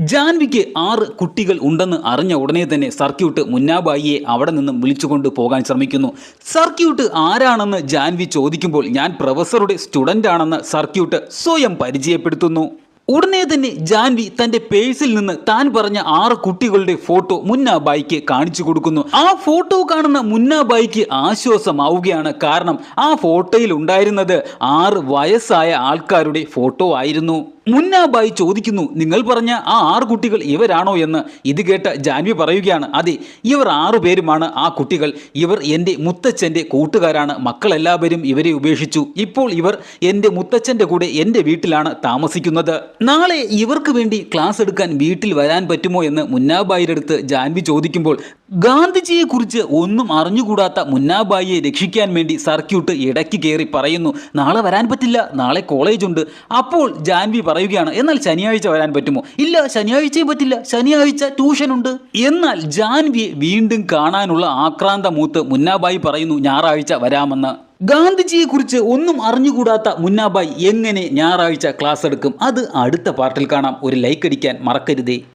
ജാൻവിക്ക് 6 കുട്ടികൾ ഉണ്ടെന്ന് അറിഞ്ഞ ഉടനെ തന്നെ സർക്യൂട്ട് മുന്നാബായിയെ അവിടെ നിന്നും വിളിച്ചുകൊണ്ട് പോകാൻ ശ്രമിക്കുന്നു. സർക്യൂട്ട് ആരാണെന്ന് ജാൻവി ചോദിക്കുമ്പോൾ ഞാൻ പ്രൊഫസറുടെ സ്റ്റുഡൻ്റ് ആണെന്ന് സർക്യൂട്ട് സ്വയം പരിചയപ്പെടുത്തുന്നു. ഉടനെ തന്നെ ജാൻവി തന്റെ പേഴ്സിൽ നിന്ന് താൻ പറഞ്ഞ 6 കുട്ടികളുടെ ഫോട്ടോ മുന്നാബായിക്ക് കാണിച്ചു കൊടുക്കുന്നു. ആ ഫോട്ടോ കാണുന്ന മുന്നാബായിക്ക് ആശ്വാസമാവുകയാണ്. കാരണം ആ ഫോട്ടോയിൽ ഉണ്ടായിരുന്നത് 6 വയസ്സായ ആൾക്കാരുടെ ഫോട്ടോ ആയിരുന്നു. മുന്നാബായി ചോദിക്കുന്നു, നിങ്ങൾ പറഞ്ഞ ആ 6 കുട്ടികൾ ഇവരാണോ എന്ന്. ഇത് കേട്ട ജാൻവി പറയുകയാണ്, അതെ, ഇവർ 6 പേരുമാണ് ആ കുട്ടികൾ. ഇവർ എൻ്റെ മുത്തച്ഛൻ്റെ കൂട്ടുകാരാണ്. മക്കളെല്ലാവരും ഇവരെ ഉപേക്ഷിച്ചു. ഇപ്പോൾ ഇവർ എൻ്റെ മുത്തച്ഛൻ്റെ കൂടെ എൻ്റെ വീട്ടിലാണ് താമസിക്കുന്നത്. നാളെ ഇവർക്ക് വേണ്ടി ക്ലാസ് എടുക്കാൻ വീട്ടിൽ വരാൻ പറ്റുമോ എന്ന് മുന്നാബായിയുടെ അടുത്ത് ജാൻവി ചോദിക്കുമ്പോൾ ഗാന്ധിജിയെ കുറിച്ച് ഒന്നും അറിഞ്ഞുകൂടാത്ത മുന്നാബായിയെ രക്ഷിക്കാൻ വേണ്ടി സർക്യൂട്ട് ഇടയ്ക്ക് കയറി പറയുന്നു, നാളെ വരാൻ പറ്റില്ല, നാളെ കോളേജ് ഉണ്ട്. അപ്പോൾ ജാൻവി പറയുകയാണ്, എന്നാൽ ശനിയാഴ്ച വരാൻ പറ്റുമോ? ഇല്ല, ശനിയാഴ്ചയും പറ്റില്ല, ശനിയാഴ്ച ട്യൂഷൻ ഉണ്ട്. എന്നാൽ ജാൻവിയെ വീണ്ടും കാണാനുള്ള ആക്രാന്ത മൂത്ത് മുന്നാബായി പറയുന്നു, ഞായറാഴ്ച വരാമെന്ന്. ഗാന്ധിജിയെ കുറിച്ച് ഒന്നും അറിഞ്ഞുകൂടാത്ത മുന്നാബായി എങ്ങനെ ഞായറാഴ്ച ക്ലാസ് എടുക്കും? അത് അടുത്ത പാർട്ടിൽ കാണാം. ഒരു ലൈക്ക് അടിക്കാൻ മറക്കരുതേ.